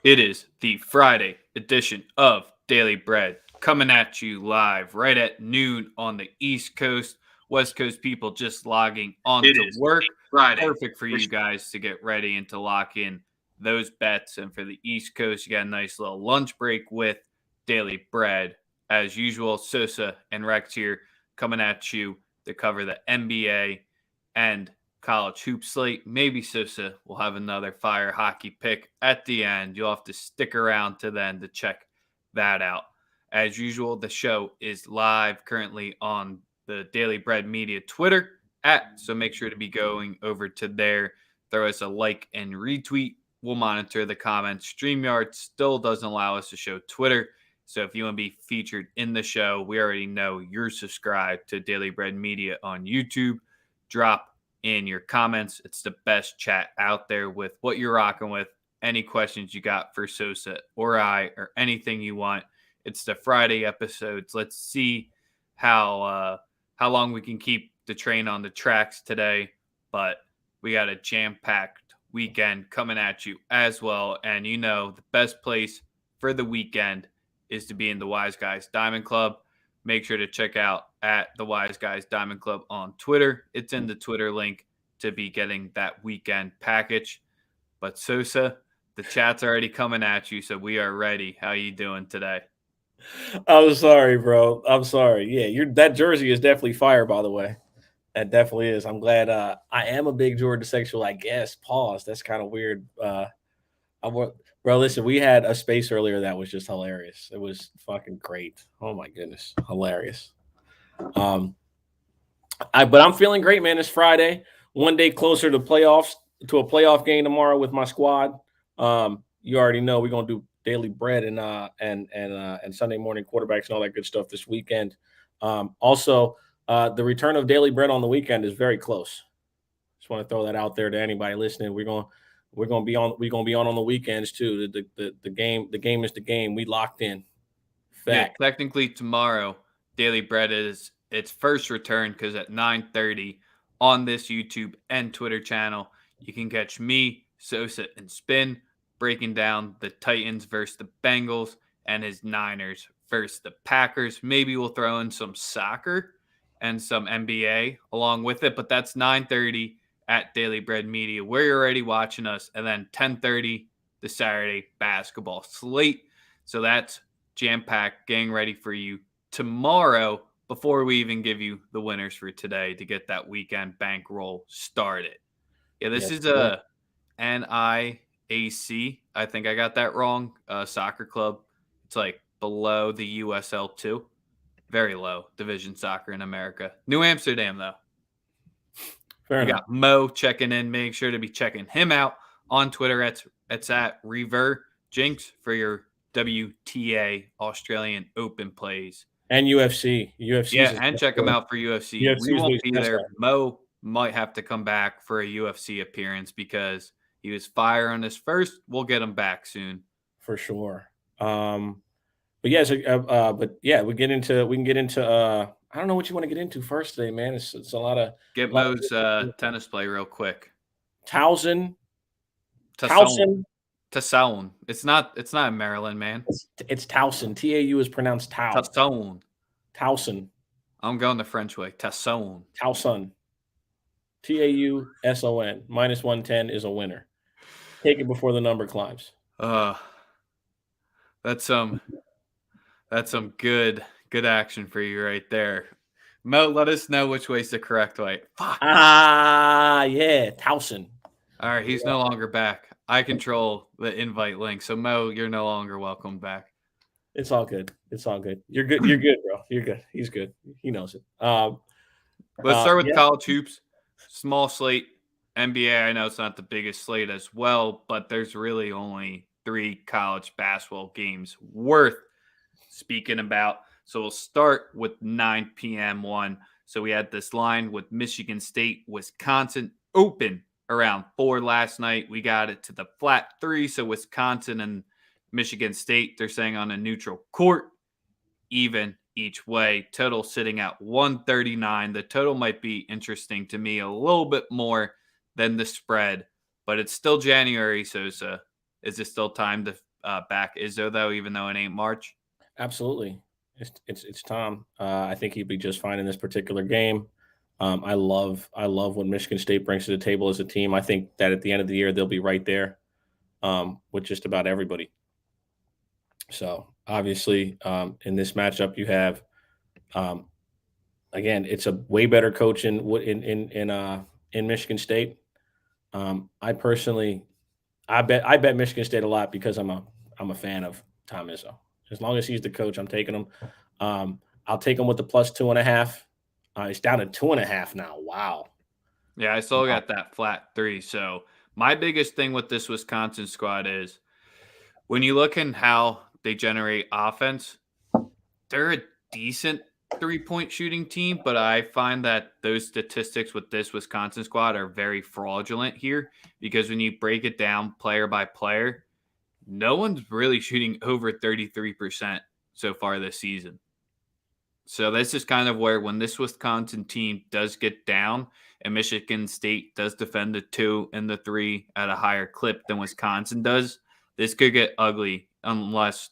It is the Friday edition of Daily Bread coming at you live right at noon on the East Coast. West Coast people just logging on It to is work. Friday. Perfect for you guys to get ready and to lock in those bets. And for the East Coast, you got a nice little lunch break with Daily Bread. As usual, Sosa and Rex here coming at you to cover the NBA and college hoop slate. Maybe Sosa will have another fire hockey pick at the end. You'll have to stick around to then to check that out. As usual, the show is live currently on the Daily Bread Media Twitter so make sure to be going over to there. Throw us a like and retweet. We'll monitor the comments. StreamYard still doesn't allow us to show Twitter. So if you want to be featured in the show, we already know you're subscribed to Daily Bread Media on YouTube. Drop in your comments. It's the best chat out there with what you're rocking with. Any questions you got for Sosa or I or anything you want. It's the Friday episodes. Let's see how long we can keep the train on the tracks today. But we got a jam-packed weekend coming at you as well. And you know the best place for the weekend is to be in the Wise Guys Diamond Club. Make sure to check out at the Wise Guys Diamond Club on Twitter. It's in the Twitter link to be getting that weekend package. But Sosa, the chat's already coming at you, so we are ready. How you doing today? I'm sorry, bro. I'm sorry. Yeah, that jersey is definitely fire, by the way. That definitely is. I'm glad. I am a big Jordan sexual, I guess. Pause. That's kind of weird. Bro, listen, we had a space earlier that was just hilarious. It was fucking great. Oh my goodness, hilarious. But I'm feeling great, man. It's Friday, one day closer to playoffs, to a playoff game tomorrow with my squad. You already know we're gonna do Daily Bread and Sunday morning quarterbacks and all that good stuff this weekend. Also, the return of Daily Bread on the weekend is very close. Just want to throw that out there to anybody listening. We're gonna be on the weekends too. The game is the game. We locked in. Fact. Yeah, technically tomorrow, Daily Bread is its first return because at 9:30 on this YouTube and Twitter channel, you can catch me, Sosa, and Spin breaking down the Titans versus the Bengals and his Niners versus the Packers. Maybe we'll throw in some soccer and some NBA along with it, but that's 9:30 at Daily Bread Media, where you're already watching us, and then 10:30 the Saturday basketball slate. So that's jam-packed, getting ready for you tomorrow before we even give you the winners for today to get that weekend bankroll started. Yeah, this is a NIAC. I think I got that wrong. Soccer club. It's like below the USL2. Very low division soccer in America. New Amsterdam, though. Fair enough. Got Mo checking in. Make sure to be checking him out on Twitter. It's at Rever Jinx for your WTA Australian Open plays. And UFC. Yeah, and check them out for UFC. We won't be there. Right. Mo might have to come back for a UFC appearance because he was fire on his first. We'll get him back soon. For sure. But yeah, we can get into I don't know what you want to get into first today, man. It's a lot of Mo's tennis play real quick. Towson. It's not in Maryland, man. It's Towson. TAU is pronounced Tau. Towson. I'm going the French way. Towson. TAUSON. -110 is a winner. Take it before the number climbs. That's some good action for you right there. Mo, let us know which way's the correct way. Fuck. Yeah, Towson. All right, he's no longer back. I control the invite link. So Mo, you're no longer welcome back. It's all good. You're good. You're good, bro. You're good. He's good. He knows it. Let's start with college hoops. Small slate. NBA, I know it's not the biggest slate as well, but there's really only 3 college basketball games worth speaking about. So we'll start with 9 p.m. one. So we had this line with Michigan State, Wisconsin open around 4 last night. We got it to the flat 3. So Wisconsin and Michigan State, they're saying on a neutral court, even each way. Total sitting at 139. The total might be interesting to me a little bit more than the spread, but it's still January, Sosa. Is it still time to back Izzo, though, even though it ain't March? Absolutely. It's Tom. I think he'd be just fine in this particular game. I love what Michigan State brings to the table as a team. I think that at the end of the year they'll be right there with just about everybody. So obviously, in this matchup, you have again, it's a way better coach in Michigan State. I personally, I bet Michigan State a lot because I'm a fan of Tom Izzo. As long as he's the coach, I'm taking him. I'll take him with the plus 2.5. It's down to 2.5 now. Wow. Yeah, I still got that flat 3. So my biggest thing with this Wisconsin squad is when you look in how they generate offense, they're a decent 3-point shooting team, but I find that those statistics with this Wisconsin squad are very fraudulent here because when you break it down player by player, no one's really shooting over 33% so far this season. So this is kind of where when this Wisconsin team does get down and Michigan State does defend the 2 and the 3 at a higher clip than Wisconsin does, this could get ugly unless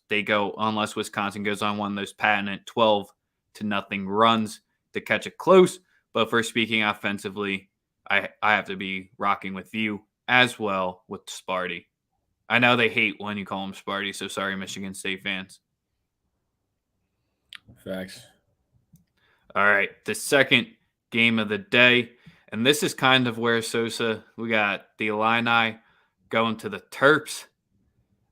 Wisconsin goes on one of those patented 12-0 runs to catch it close. But for speaking offensively, I have to be rocking with you as well with Sparty. I know they hate when you call them Sparty, so sorry, Michigan State fans. Facts. All right, the second game of the day, and this is kind of where Sosa, we got the Illini going to the Terps.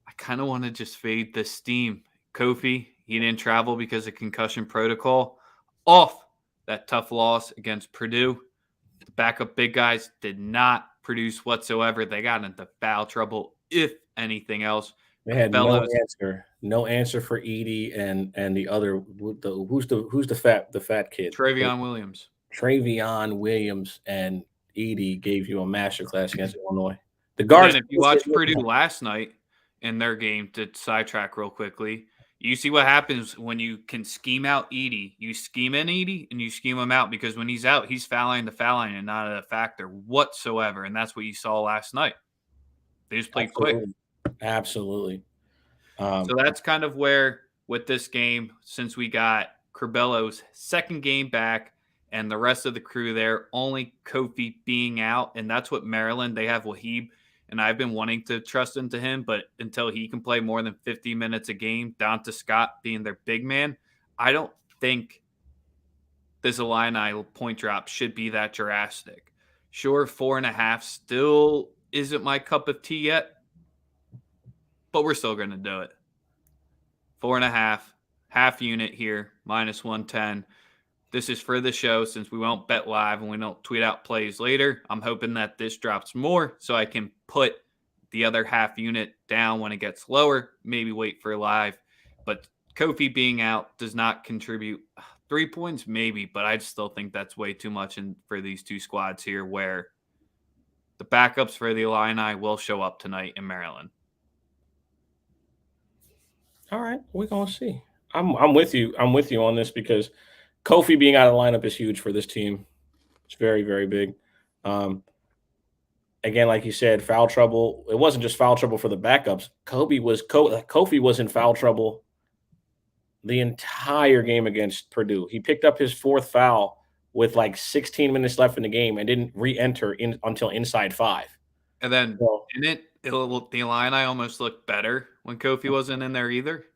I kind of want to just fade this steam. Kofi, he didn't travel because of concussion protocol. Off that tough loss against Purdue. The backup big guys did not produce whatsoever. They got into foul trouble, if anything else. They had no answer for Edie and the other who's the fat kid? Travion Williams. Travion Williams and Edie gave you a masterclass against Illinois. The guards. If you watched Purdue last night in their game, to sidetrack real quickly, you see what happens when you can scheme out Edie. You scheme in Edie and you scheme him out because when he's out, he's fouling the foul line and not a factor whatsoever. And that's what you saw last night. They just played quick. Absolutely. So that's kind of where, with this game, since we got Curbello's second game back and the rest of the crew there, only Kofi being out, and that's what Maryland, they have Wahib, and I've been wanting to trust into him, but until he can play more than 50 minutes a game, down to Scott being their big man, I don't think this Illini point drop should be that drastic. Sure, 4.5 still isn't my cup of tea yet, but we're still going to do it. 4.5, half unit here, minus 110. This is for the show since we won't bet live and we don't tweet out plays later. I'm hoping that this drops more so I can put the other half unit down when it gets lower, maybe wait for live. But Kofi being out does not contribute. 3 points, maybe, but I still think that's way too much for these two squads here where the backups for the Illini will show up tonight in Maryland. All right, we're gonna see. I'm with you. I'm with you on this because Kofi being out of the lineup is huge for this team. It's very, very big. Again, like you said, foul trouble. It wasn't just foul trouble for the backups. Kofi was in foul trouble the entire game against Purdue. He picked up his 4th foul with like 16 minutes left in the game and didn't re-enter until inside 5. And then the Illini almost looked better when Kofi wasn't in there either.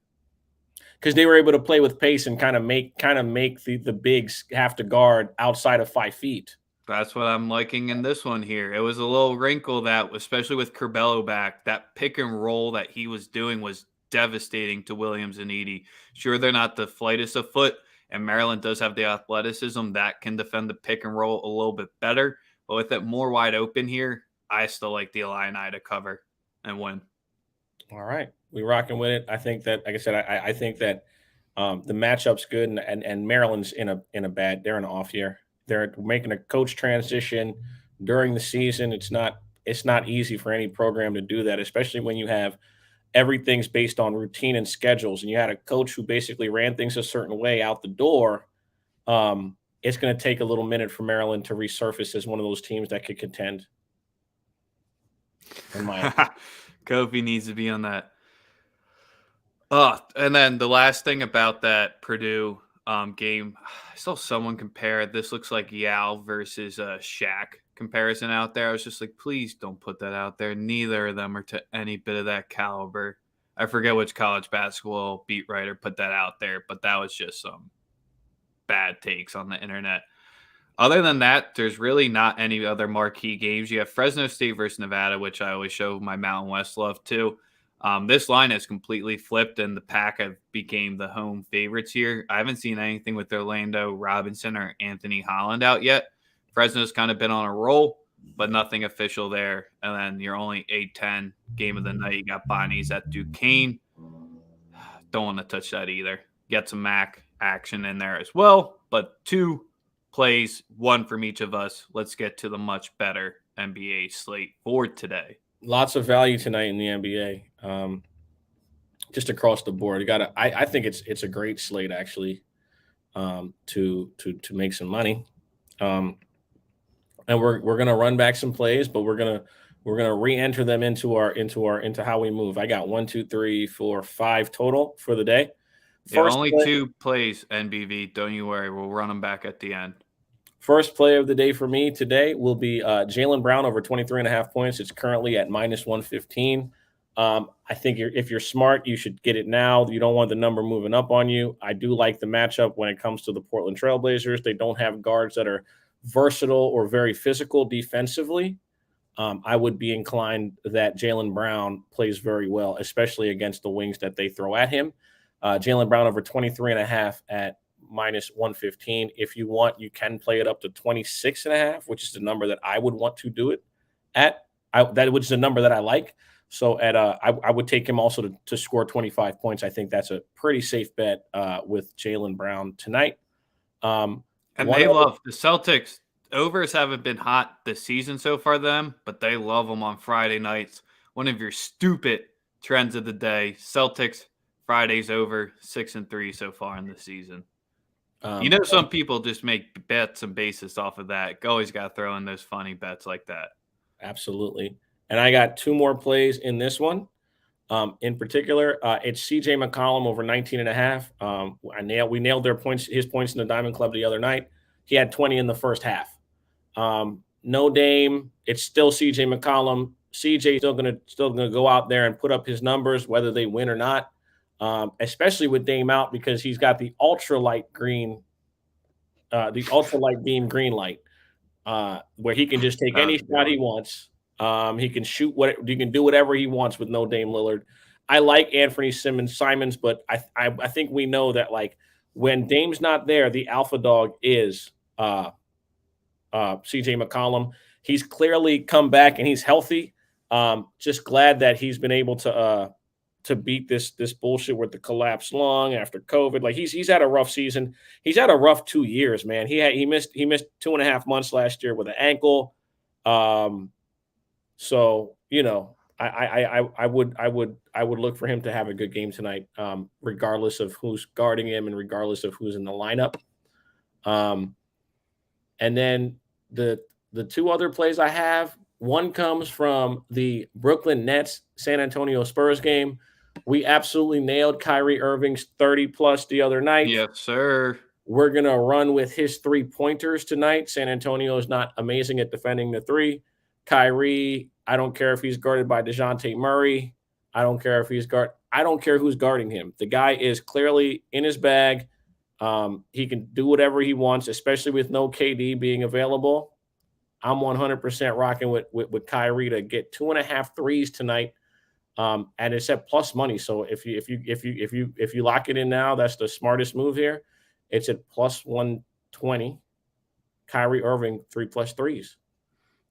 Because they were able to play with pace and kind of make the bigs have to guard outside of 5 feet. That's what I'm liking in this one here. It was a little wrinkle that, especially with Curbello back, that pick and roll that he was doing was devastating to Williams and Edie. Sure, they're not the flightest of foot, and Maryland does have the athleticism that can defend the pick and roll a little bit better. But with it more wide open here, I still like the Illini to cover and win. All right. We're rocking with it. I think that, like I said, I think that the matchup's good and Maryland's in an off year. They're making a coach transition during the season. It's not easy for any program to do that, especially when you have everything's based on routine and schedules. And you had a coach who basically ran things a certain way out the door. It's going to take a little minute for Maryland to resurface as one of those teams that could contend. Kofi needs to be on that And then the last thing about that Purdue game, I saw someone compare. This looks like Yao versus Shaq comparison out there. I was just like, please don't put that out there. Neither of them are to any bit of that caliber. I forget which college basketball beat writer put that out there, but that was just some bad takes on the internet. Other than that, there's really not any other marquee games. You have Fresno State versus Nevada, which I always show my Mountain West love to. This line has completely flipped, and the Pack have became the home favorites here. I haven't seen anything with Orlando Robinson or Anthony Holland out yet. Fresno's kind of been on a roll, but nothing official there. And then your only 8-10 game of the night, you got Bonnie's at Duquesne. Don't want to touch that either. Get some MAC action in there as well, but 2 plays, 1 from each of us. Let's get to the much better NBA slate for today. Lots of value tonight in the NBA, just across the board. You got I think it's a great slate actually, to make some money, and we're gonna run back some plays, but we're gonna re-enter them into how we move. I got 1, 2, 3, 4, 5 total for the day. Only 2 plays, NBV. Don't you worry. We'll run them back at the end. First play of the day for me today will be Jaylen Brown over 23.5 points. It's currently at -115. I think if you're smart, you should get it now. You don't want the number moving up on you. I do like the matchup when it comes to the Portland Trailblazers. They don't have guards that are versatile or very physical defensively. I would be inclined that Jaylen Brown plays very well, especially against the wings that they throw at him. Jaylen Brown over 23.5 at -115. If you want, you can play it up to 26.5, which is the number that I would want to do it at. Which is a number that I like. So I would take him also to score 25 points. I think that's a pretty safe bet with Jaylen Brown tonight. And they love the Celtics. Overs haven't been hot this season so far, but they love them on Friday nights. One of your stupid trends of the day. Celtics Fridays over 6-3 so far in the season. Some people just make bets and basis off of that. Always got to throw in those funny bets like that. Absolutely. And I got 2 more plays in this one. In particular, it's CJ McCollum over 19.5. We nailed his points in the Diamond Club the other night. He had 20 in the first half. No Dame. It's still CJ McCollum. CJ still gonna go out there and put up his numbers, whether they win or not. Especially with Dame out, because he's got the ultralight beam green light, where he can just take any shot he wants. He can he can do whatever he wants with no Dame Lillard. I like Anthony Simons, but I think we know that, like, when Dame's not there, the alpha dog is CJ McCollum. He's clearly come back and he's healthy. Just glad that he's been able to beat this bullshit with the collapsed lung after COVID. Like, he's had a rough season. He's had a rough 2 years, man. He missed 2.5 months last year with an ankle. So, I would look for him to have a good game tonight, regardless of who's guarding him and regardless of who's in the lineup. And then the 2 other plays I have, one comes from the Brooklyn Nets San Antonio Spurs game. We absolutely nailed Kyrie Irving's 30+ the other night. Yes, sir. We're going to run with his 3-pointers tonight. San Antonio is not amazing at defending the 3. Kyrie, I don't care if he's guarded by DeJounte Murray. I don't care who's guarding him. The guy is clearly in his bag. He can do whatever he wants, especially with no KD being available. I'm 100% rocking with Kyrie to get 2.5 threes tonight. And it's at plus money. So if you lock it in now, that's the smartest move here. It's at plus 120. Kyrie Irving 3+ threes.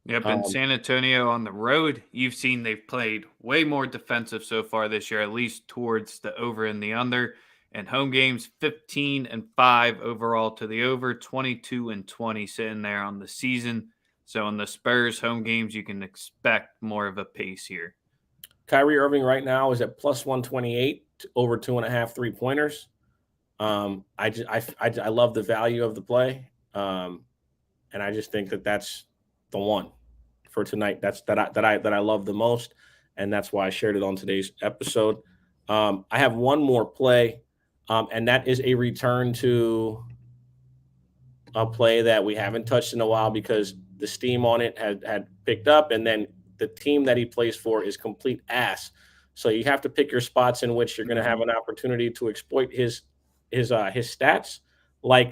Yep, and San Antonio on the road, you've seen they've played way more defensive so far this year, at least towards the over and the under. And home games, 15-5 overall to the over, 22-20 sitting there on the season. So in the Spurs home games, you can expect more of a pace here. Kyrie Irving right now is at plus 128 over 2.5 3-pointers. I love the value of the play, and I just think that that's the one for tonight. That I love the most, and that's why I shared it on today's episode. I have one more play, and that is a return to a play that we haven't touched in a while because the steam on it had picked up, and then the team that he plays for is complete ass. So you have to pick your spots in which you're going to have an opportunity to exploit his stats, like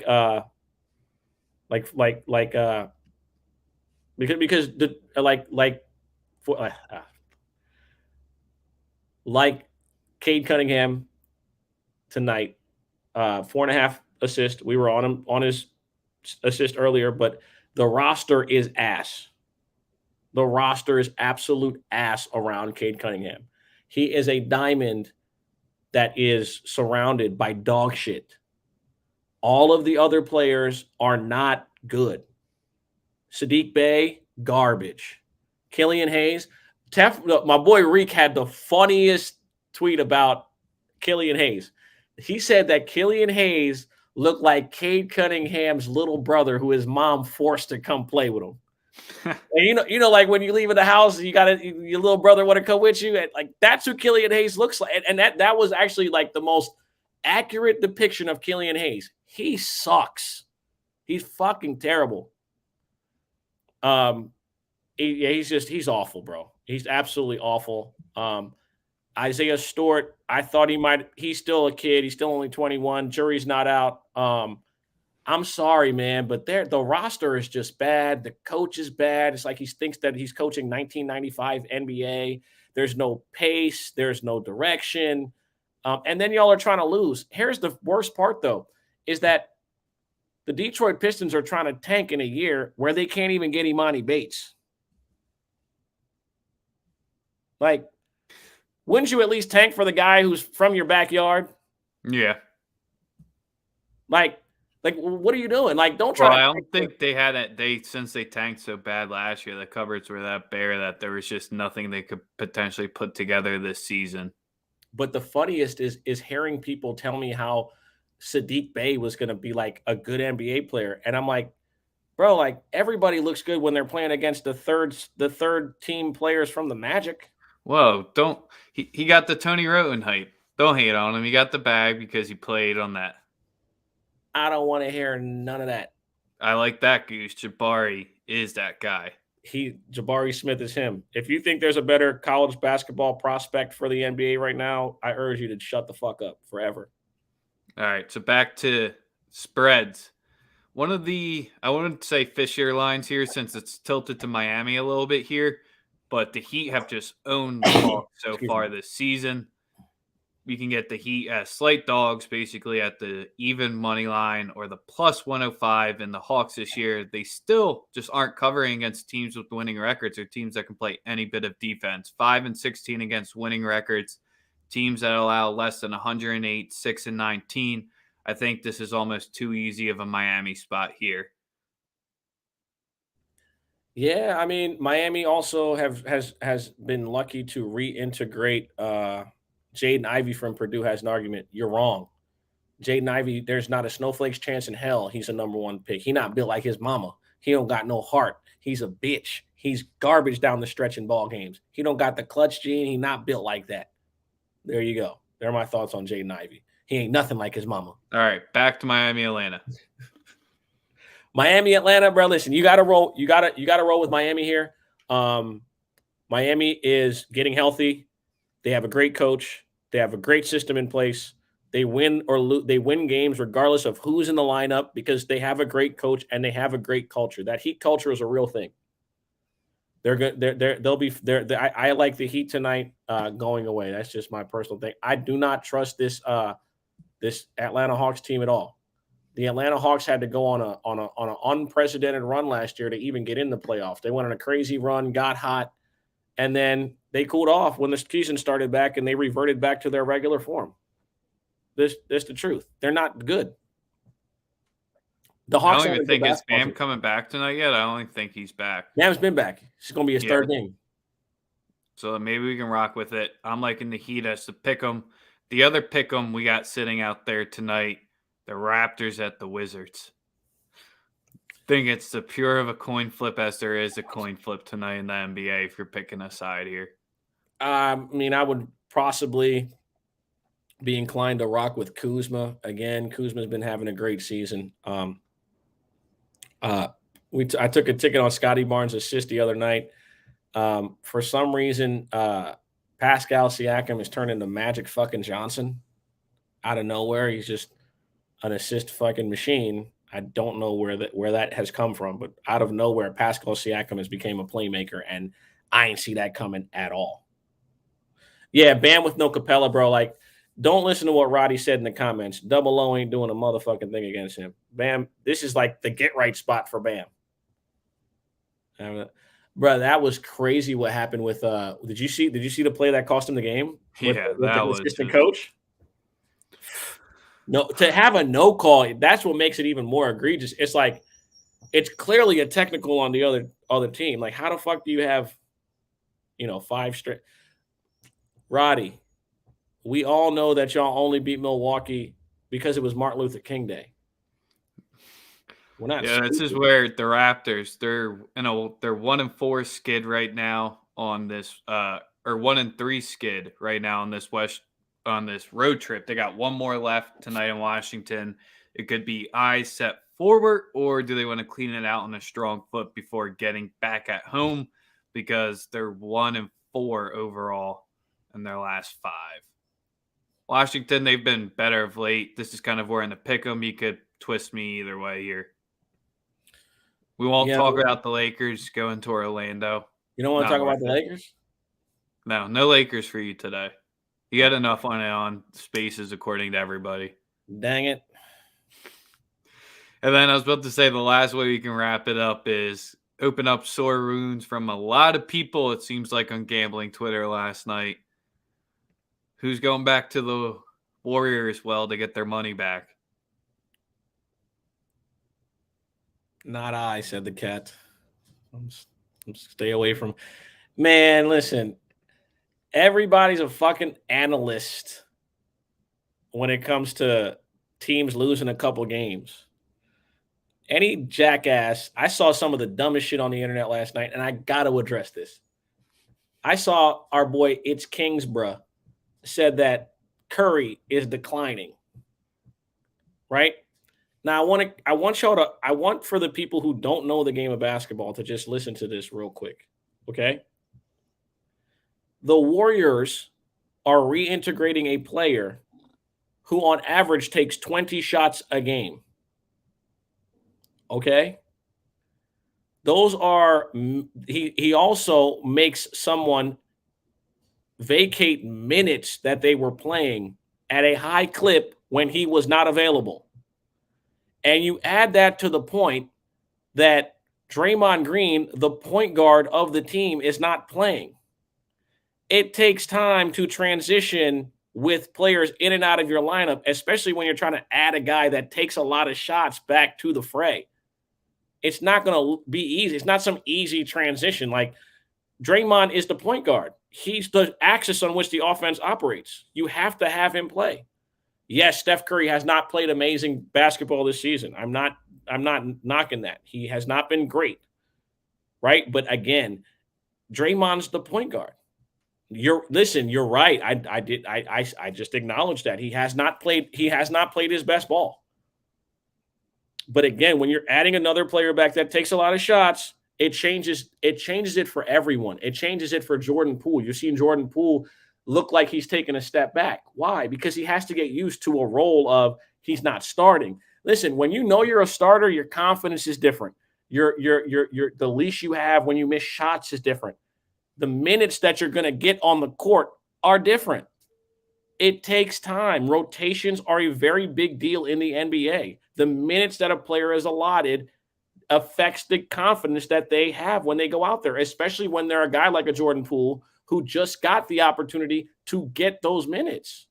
because the like Cade Cunningham tonight, 4.5 assists. We were on him on his assist earlier, but the roster is ass. The roster is absolute ass around Cade Cunningham. He is a diamond that is surrounded by dog shit. All of the other players are not good. Sadiq Bey, garbage. Killian Hayes, my boy Reek had the funniest tweet about Killian Hayes. He said that Killian Hayes looked like Cade Cunningham's little brother who his mom forced to come play with him. And like when you leave in the house, you got your little brother want to come with you. And like that's who Killian Hayes looks like. And that was actually like the most accurate depiction of Killian Hayes. He sucks. He's fucking terrible. He's awful, bro. He's absolutely awful. Isaiah Stewart, I thought he's still a kid. He's still only 21. Jury's not out. I'm sorry, man, but the roster is just bad. The coach is bad. It's like he thinks that he's coaching 1995 NBA. There's no pace. There's no direction. And then y'all are trying to lose. Here's the worst part, though, is that the Detroit Pistons are trying to tank in a year where they can't even get Imani Bates. Like, wouldn't you at least tank for the guy who's from your backyard? Yeah. Like, what are you doing? Like, don't try. Well, I don't think they had it. Since they tanked so bad last year, the cupboards were that bare that there was just nothing they could potentially put together this season. But the funniest is hearing people tell me how Sadiq Bey was going to be like a good NBA player, and I'm like, bro, like everybody looks good when they're playing against the third team players from the Magic. Whoa, he got the Tony Roten hype. Don't hate on him. He got the bag because he played on that. I don't want to hear none of that. I like that goose. Jabari is that guy. Jabari Smith is him. If you think there's a better college basketball prospect for the NBA right now, I urge you to shut the fuck up forever. All right, so back to spreads. One of I wouldn't say fishier lines here since it's tilted to Miami a little bit here, but the Heat have just owned the Hawks so far this season. We can get the Heat as slight dogs, basically at the even money line or the plus 105. And the Hawks this year, they still just aren't covering against teams with winning records or teams that can play any bit of defense. 5-16 against winning records, teams that allow less than 108, 6-19. I think this is almost too easy of a Miami spot here. Yeah, I mean, Miami also has been lucky to reintegrate Jaden Ivey from Purdue has an argument. You're wrong. Jaden Ivey, there's not a snowflake's chance in hell he's a number one pick. He not built like his mama. He don't got no heart. He's a bitch. He's garbage down the stretch in ball games. He don't got the clutch gene. He not built like that. There you go. There are my thoughts on Jaden Ivey. He ain't nothing like his mama. All right, back to Miami, Atlanta. Miami, Atlanta, bro. Listen, you gotta roll. You gotta roll with Miami here. Miami is getting healthy. They have a great coach. They have a great system in place. They win or lose. They win games regardless of who's in the lineup because they have a great coach and they have a great culture. That Heat culture is a real thing. They're good. I like the Heat tonight going away. That's just my personal thing. I do not trust this Atlanta Hawks team at all. The Atlanta Hawks had to go on an unprecedented run last year to even get in the playoffs. They went on a crazy run, got hot, and then they cooled off when the season started back, and they reverted back to their regular form. This the truth. They're not good. The Hawks I don't even think is Bam coming back tonight yet. I don't even think he's back. Bam's been back. It's going to be his third game. So maybe we can rock with it. I'm liking the Heat as to pick 'em. The other pick 'em we got sitting out there tonight, the Raptors at the Wizards. I think it's the pure of a coin flip as there is a coin flip tonight in the NBA if you're picking a side here. I mean, I would possibly be inclined to rock with Kuzma again. Kuzma's been having a great season. I took a ticket on Scotty Barnes' assist the other night. For some reason, Pascal Siakam has turned into Magic fucking Johnson out of nowhere. He's just an assist fucking machine. I don't know where that has come from, but out of nowhere, Pascal Siakam has become a playmaker, and I ain't see that coming at all. Yeah, Bam with no Capella, bro. Like, don't listen to what Roddy said in the comments. Double O ain't doing a motherfucking thing against him. Bam, this is like the get right spot for Bam. Bro, that was crazy what happened with did you see the play that cost him the game? With the assistant coach? No, to have a no call, that's what makes it even more egregious. It's like it's clearly a technical on the other team. Like, how the fuck do you have 5 straight? Roddy, we all know that y'all only beat Milwaukee because it was Martin Luther King Day. We're not. Yeah, this is where the Raptors, they're 1-4 skid right now on this or 1-3 skid right now on this road trip. They got one more left tonight in Washington. It could be eyes set forward, or do they want to clean it out on a strong foot before getting back at home? Because they're 1-4 overall in their last 5. Washington, they've been better of late. This is kind of where in the pick 'em you could twist me either way here. We won't talk about the Lakers going to Orlando. You don't want to talk about the Lakers? No Lakers for you today. You had enough on Spaces according to everybody. Dang it. And then I was about to say the last way we can wrap it up is open up sore wounds from a lot of people, it seems like, on gambling Twitter last night. Who's going back to the Warriors to get their money back? Not I, said the cat. I'm stay away from. Man, listen. Everybody's a fucking analyst when it comes to teams losing a couple games. Any jackass. I saw some of the dumbest shit on the internet last night, and I got to address this. I saw our boy It's Kingsborough said that Curry is declining. Right? Now, I want for the people who don't know the game of basketball to just listen to this real quick, okay? The Warriors are reintegrating a player who on average takes 20 shots a game, okay? Those are he also makes someone vacate minutes that they were playing at a high clip when he was not available. And you add that to the point that Draymond Green, the point guard of the team, is not playing. It takes time to transition with players in and out of your lineup, especially when you're trying to add a guy that takes a lot of shots back to the fray. It's not going to be easy. It's not some easy transition. Like, Draymond is the point guard. He's the axis on which the offense operates. You have to have him play. Yes, Steph Curry has not played amazing basketball this season. I'm not knocking that. He has not been great, right? But again, Draymond's the point guard. You're right. I just acknowledged that he has not played his best ball. But again, when you're adding another player back that takes a lot of shots, it changes it for everyone. It changes it for Jordan Poole. You're seeing Jordan Poole look like he's taking a step back. Why? Because he has to get used to a role of he's not starting. Listen, when you know you're a starter, your confidence is different. The leash you have when you miss shots is different. The minutes that you're going to get on the court are different. It takes time. Rotations are a very big deal in the NBA. The minutes that a player is allotted affects the confidence that they have when they go out there, especially when they're a guy like a Jordan Poole who just got the opportunity to get those minutes.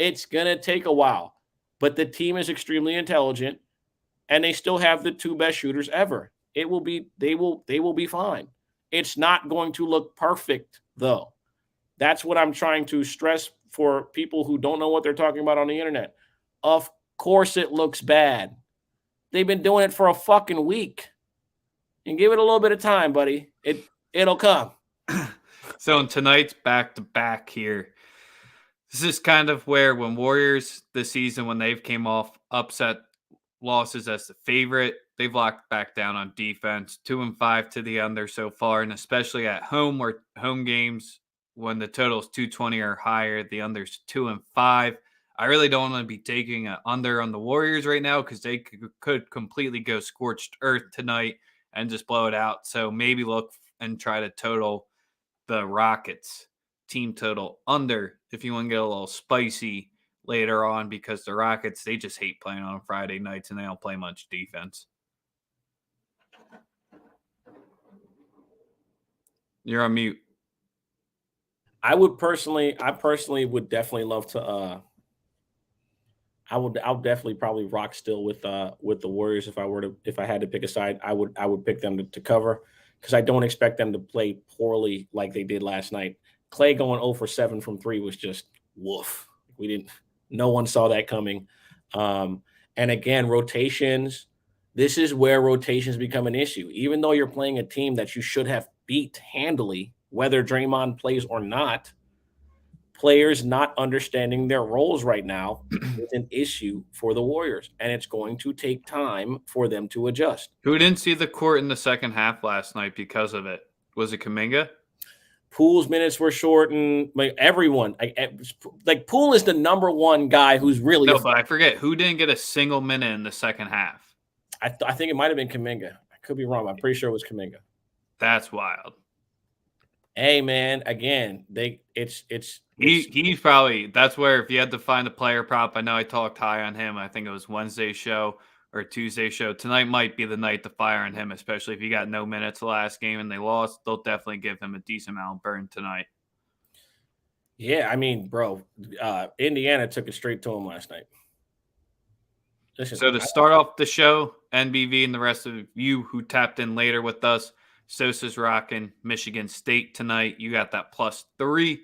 It's going to take a while, but the team is extremely intelligent and they still have the 2 best shooters ever. They will be fine. It's not going to look perfect though. That's what I'm trying to stress for people who don't know what they're talking about on the internet. Of course it looks bad. They've been doing it for a fucking week. And give it a little bit of time, buddy. It'll come. So in tonight's back-to-back here, This is kind of where when Warriors this season, when they've came off upset losses as the favorite, they've locked back down on defense. 2-5 to the under so far, and especially at home or home games when the total is 220 or higher, the under's 2-5. I really don't want to be taking an under on the Warriors right now because they could completely go scorched earth tonight and just blow it out. So maybe look and try to total the Rockets team total under if you want to get a little spicy later on, because the Rockets, they just hate playing on Friday nights and they don't play much defense. You're on mute. I personally would definitely love to I'll definitely probably rock still with the Warriors if I had to pick a side. I would pick them to cover because I don't expect them to play poorly like they did last night. Clay going 0 for 7 from 3 was just woof. No one saw that coming. And again, rotations. This is where rotations become an issue. Even though you're playing a team that you should have beat handily, whether Draymond plays or not, players not understanding their roles right now is an issue for the Warriors, and it's going to take time for them to adjust. Who didn't see the court in the second half last night because of it? Was it Kuminga? Pool's minutes were shortened. Like everyone, like Poole is the number one guy who's really. No, but I forget who didn't get a single minute in the second half. I think it might have been Kuminga. I could be wrong. I'm pretty sure it was Kuminga. That's wild. Hey man, again, he's probably, that's where if you had to find a player prop, I know I talked high on him. I think it was Wednesday's show or Tuesday's show. Tonight might be the night to fire on him, especially if he got no minutes the last game and they lost. They'll definitely give him a decent amount of burn tonight. Yeah, I mean, bro, Indiana took it straight to him last night. Listen, so to start off the show, NBV and the rest of you who tapped in later with us, Sosa's rocking Michigan State tonight. You got that +3,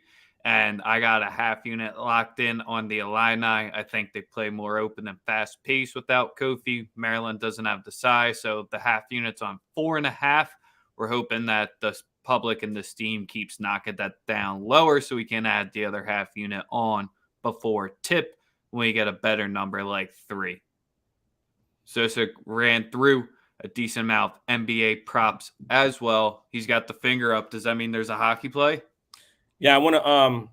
and I got a half unit locked in on the Illini. I think they play more open and fast pace without Kofi. Maryland doesn't have the size, so the half unit's on 4.5. We're hoping that the public and the Steam keeps knocking that down lower so we can add the other half unit on before tip when we get a better number like 3. Sosa ran through a decent amount of NBA props as well. He's got the finger up. Does that mean there's a hockey play? Yeah, I want to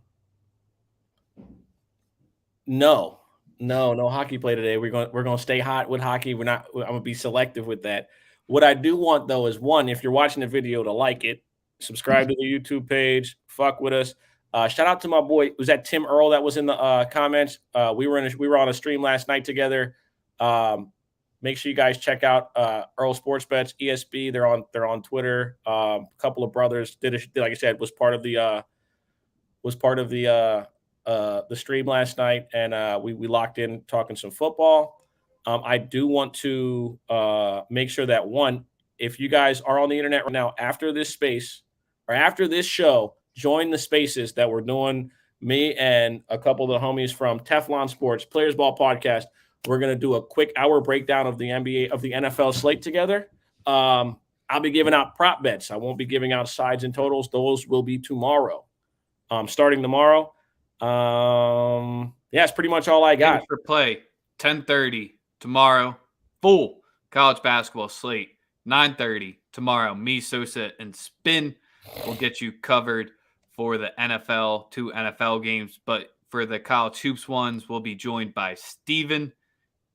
no hockey play today. We're going to stay hot with hockey. I'm going to be selective with that. What I do want though is, one, if you're watching the video, to like it, subscribe to the YouTube page, fuck with us. Shout out to my boy, was that Tim Earl that was in the comments? We were on a stream last night together. Make sure you guys check out Earl Sports Bets, ESB. They're on Twitter. A couple of brothers like I said, was part of the stream last night, and we locked in talking some football. I do want to make sure that, one, if you guys are on the internet right now after this space or after this show, join the spaces that we're doing. Me and a couple of the homies from Teflon Sports Players Ball Podcast. We're going to do a quick hour breakdown of the NBA, of the NFL slate together. I'll be giving out prop bets. I won't be giving out sides and totals. Those will be tomorrow. Starting tomorrow. That's pretty much all I got. For play, 10:30 tomorrow. Full college basketball slate. 9:30 tomorrow. Me, Sosa, and Spin will get you covered for the NFL, 2 NFL games. But for the college hoops ones, we'll be joined by Steven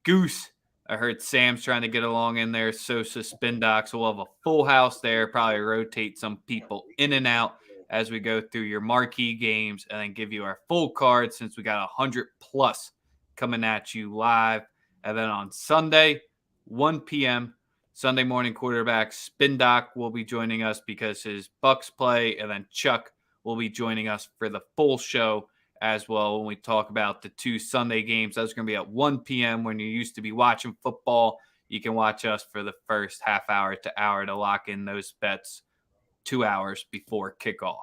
Goose. I heard Sam's trying to get along in there. Sosa, Spin Doc. So we'll have a full house there. Probably rotate some people in and out as we go through your marquee games and then give you our full card, since we got 100 plus coming at you live. And then on Sunday, 1 p.m., Sunday morning quarterback, Spin Doc will be joining us because his Bucks play. And then Chuck will be joining us for the full show as well when we talk about the 2 Sunday games. That's going to be at 1 p.m. when you used to be watching football. You can watch us for the first half hour to hour to lock in those bets 2 hours before kickoff.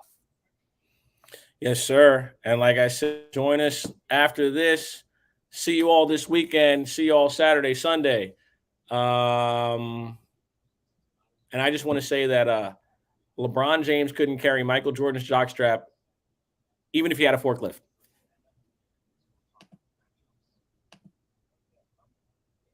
Yes, sir. And like I said, join us after this. See you all this weekend. See you all Saturday, Sunday. And I just want to say that LeBron James couldn't carry Michael Jordan's jockstrap even if he had a forklift.